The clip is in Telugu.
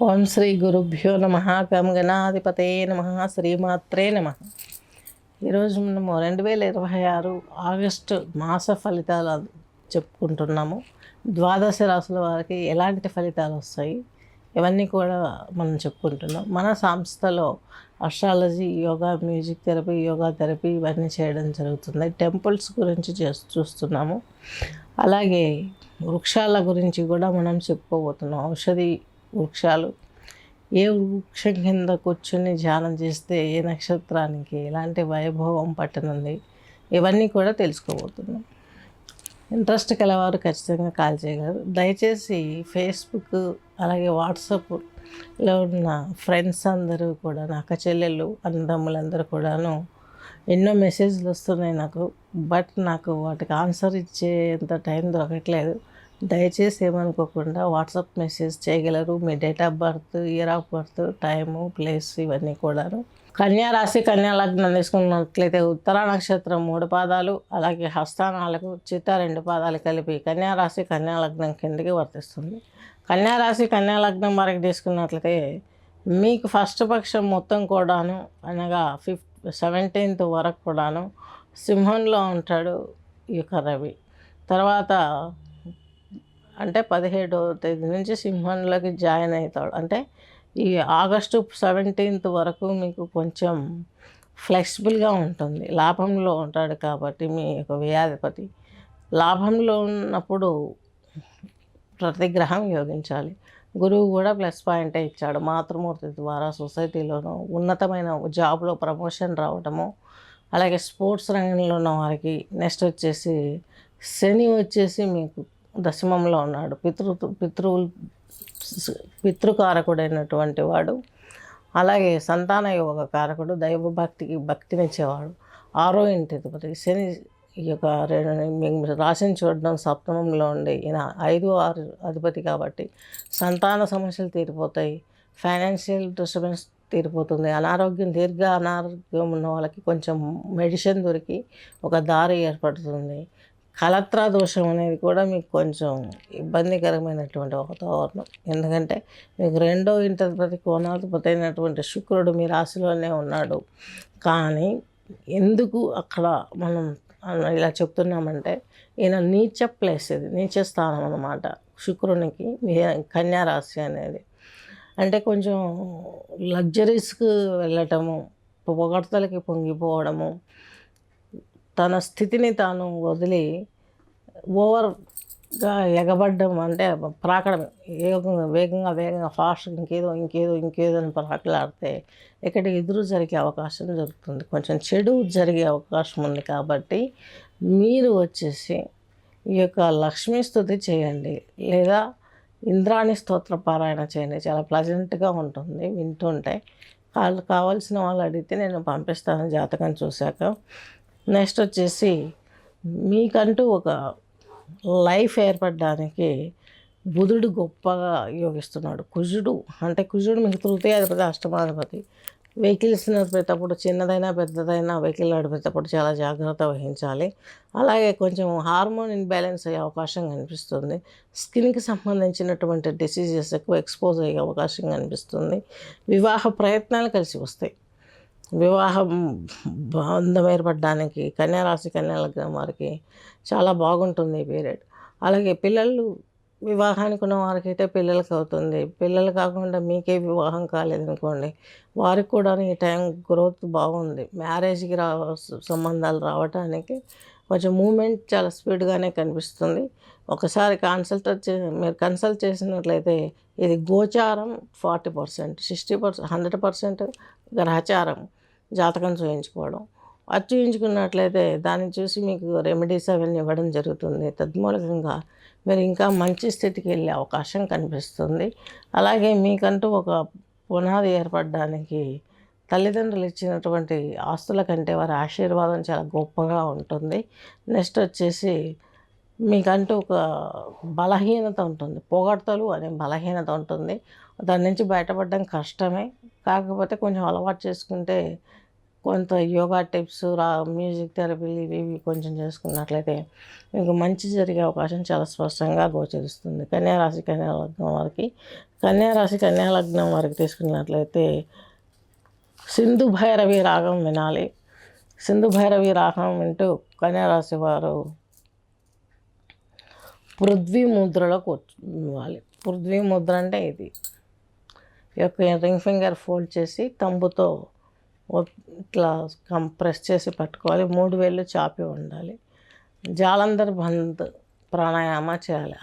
ఓం శ్రీ గురుభ్యో నమ. గం గణాధిపతే నమ. శ్రీమాత్రే నమ. ఈరోజు మనము 2026 ఆగస్టు మాస ఫలితాలు చెప్పుకుంటున్నాము. ద్వాదశ రాశుల వారికి ఎలాంటి ఫలితాలు వస్తాయి ఇవన్నీ కూడా మనం చెప్పుకుంటున్నాం. మన సంస్థలో astrology, yoga, music therapy, yoga therapy ఇవన్నీ చేయడం జరుగుతుంది. టెంపుల్స్ గురించి చూస్తున్నాము. అలాగే వృక్షాల గురించి కూడా మనం చెప్పుకోబోతున్నాం. ఔషధి వృక్షాలు, ఏ వృక్షం కింద కూర్చుని ధ్యానం చేస్తే ఏ నక్షత్రానికి ఎలాంటి వైభవం పట్టనుంది ఇవన్నీ కూడా తెలుసుకోబోతున్నాం. ఇంట్రెస్ట్ కలవారు ఖచ్చితంగా కాల్ చేయగలరు. దయచేసి ఫేస్బుక్ అలాగే వాట్సాప్లో ఉన్న ఫ్రెండ్స్ అందరూ కూడా, నా అక్క చెల్లెళ్ళు, అన్నదమ్ములందరూ కూడాను ఎన్నో మెసేజ్లు వస్తున్నాయి నాకు వాటికి ఆన్సర్ ఇచ్చేంత టైం దొరకట్లేదు. దయచేసి ఏమనుకోకుండా వాట్సాప్ మెసేజ్ చేయగలరు. మీ date of birth, year of birth, time, place ఇవన్నీ కూడాను. కన్యా రాశి, కన్యా లగ్నం తీసుకున్నట్లయితే ఉత్తర నక్షత్రం 3 పాదాలు, అలాగే హస్తానాలకు చిత్త 2 పాదాలు కలిపి కన్యా రాశి, కన్యా లగ్నం కిందకి వర్తిస్తుంది. కన్యా రాశి, కన్యా లగ్నం వరకు తీసుకున్నట్లయితే మీకు ఫస్ట్ పక్షం మొత్తం కూడాను, అనగా 17th వరకు కూడాను సింహంలో ఉంటాడు ఈ యొక్క రవి. తర్వాత అంటే 17వ తేదీ నుంచి సింహంలోకి జాయిన్ అవుతాడు. అంటే ఈ ఆగస్టు 17th వరకు మీకు కొంచెం ఫ్లెక్సిబుల్గా ఉంటుంది. లాభంలో ఉంటాడు కాబట్టి మీ యొక్క వ్యయాధిపతి లాభంలో ఉన్నప్పుడు ప్రతి గ్రహం యోగించాలి. గురువు కూడా ప్లస్ పాయింటే ఇచ్చాడు. మాతృమూర్తి ద్వారా సొసైటీలోనూ ఉన్నతమైన జాబ్లో ప్రమోషన్ రావడము, అలాగే స్పోర్ట్స్ రంగంలో ఉన్న వారికి. నెక్స్ట్ వచ్చేసి శని వచ్చేసి మీకు దశమంలో ఉన్నాడు. పితృకారకుడైనటువంటి వాడు. అలాగే సంతాన యోగ కారకుడు, భక్తినిచ్చేవాడు. 6వ ఇంటి అధిపతి శని ఈ యొక్క రాశిని చూడడం సప్తమంలో ఉండి, ఈయన 5వ అధిపతి కాబట్టి సంతాన సమస్యలు తీరిపోతాయి. ఫైనాన్షియల్ డిస్టర్బెన్స్ తీరిపోతుంది. దీర్ఘ అనారోగ్యం ఉన్న వాళ్ళకి కొంచెం మెడిసిన్ దొరికి ఒక దారి ఏర్పడుతుంది. కలత్రా దోషం అనేది కూడా మీకు కొంచెం ఇబ్బందికరమైనటువంటి వాతావరణం. ఎందుకంటే మీకు 2వ ఇంటి కోణాధిపతి అయినటువంటి శుక్రుడు మీ రాశిలోనే ఉన్నాడు. కానీ ఎందుకు అక్కడ మనం ఇలా చెప్తున్నామంటే, ఈయన నీచ ప్లేస్, ఇది నీచ స్థానం అన్నమాట శుక్రునికి కన్యా రాశి అనేది. అంటే కొంచెం లగ్జరీస్కి వెళ్ళటము, పొగడ్తలకి పొంగిపోవడము, తన స్థితిని తాను వదిలి ఓవర్గా ఎగబడ్డం, అంటే ప్రాకడమే, వేగంగా ఫాస్ట్గా ఇంకేదో అని ప్రాకలాడితే ఇక్కడ ఎదురు జరిగే అవకాశం జరుగుతుంది. కొంచెం చెడు జరిగే అవకాశం ఉంది. కాబట్టి మీరు వచ్చేసి ఈ యొక్క లక్ష్మీ స్తుతి చేయండి, లేదా ఇంద్రాణి స్తోత్ర పారాయణ చేయండి. చాలా ప్లజెంట్గా ఉంటుంది వింటుంటే. కావాల్సిన వాళ్ళు అడిగితే నేను పంపిస్తాను జాతకం చూశాక. నెక్స్ట్ వచ్చేసి మీకంటూ ఒక లైఫ్ ఏర్పడడానికి బుధుడు గొప్పగా యోగిస్తున్నాడు. కుజుడు మీకు తృతీయాధిపతి, అష్టమాధిపతి. వెహికల్స్ నడిపేటప్పుడు, చిన్నదైనా పెద్దదైనా వెహికల్ నడిపేటప్పుడు చాలా జాగ్రత్త వహించాలి. అలాగే కొంచెం హార్మోన్ ఇన్బ్యాలెన్స్ అయ్యే అవకాశం కనిపిస్తుంది. స్కిన్కి సంబంధించినటువంటి డిసీజెస్ ఎక్కువ ఎక్స్పోజ్ అయ్యే అవకాశం కనిపిస్తుంది. వివాహ ప్రయత్నాలు కలిసి వస్తాయి. వివాహం బంధం ఏర్పడడానికి కన్యా రాశి, కన్యా లగ్నం వారికి చాలా బాగుంటుంది ఈ పీరియడ్. అలాగే పిల్లలు వివాహానికి ఉన్న వారికి అయితే పిల్లలకి అవుతుంది. పిల్లలు కాకుండా మీకే వివాహం కాలేదనుకోండి, వారికి కూడా ఈ టైం గ్రోత్ బాగుంది. మ్యారేజ్కి సంబంధాలు రావడానికి కొంచెం మూమెంట్ చాలా స్పీడ్గానే కనిపిస్తుంది. ఒకసారి మీరు కన్సల్ట్ చేసినట్లయితే ఇది గోచారం 40%, 60%, 100% గ్రహచారం జాతకం చూయించుకోవడం. అది చూయించుకున్నట్లయితే దాన్ని చూసి మీకు రెమెడీస్ అవన్నీ ఇవ్వడం జరుగుతుంది. తద్మూలకంగా మీరు ఇంకా మంచి స్థితికి వెళ్ళే అవకాశం కనిపిస్తుంది. అలాగే మీకంటూ ఒక పునాది ఏర్పడడానికి తల్లిదండ్రులు ఇచ్చినటువంటి ఆస్తుల కంటే వారి ఆశీర్వాదం చాలా గొప్పగా ఉంటుంది. నెక్స్ట్ వచ్చేసి మీకంటూ ఒక బలహీనత ఉంటుంది, పొగడ్తలు అనే బలహీనత ఉంటుంది. దాని నుంచి బయటపడడం కష్టమే. కాకపోతే కొంచెం అలవాటు చేసుకుంటే కొంత యోగా టిప్స్, మ్యూజిక్ థెరపీలు ఇవి కొంచెం చేసుకున్నట్లయితే మీకు మంచి జరిగే అవకాశం చాలా స్పష్టంగా గోచరిస్తుంది. కన్యా రాశి, కన్యా లగ్నం వారికి కన్యారాశి కన్యా లగ్నం వారికి తీసుకున్నట్లయితే సింధు భైరవి రాగం వినాలి. సింధు భైరవి రాగం వింటూ కన్యారాశి వారు పృథ్వీ ముద్రలో కూర్చోవాలి. పృథ్వీ ముద్ర అంటే ఇది. ఈ యొక్క రింగ్ ఫింగర్ ఫోల్డ్ చేసి తంబుతో ఇట్లా ప్రెస్ చేసి పట్టుకోవాలి. 3 వేళ్ళు చాపి ఉండాలి. జాలంధర్ బంద్ ప్రాణాయామ చేయాలి.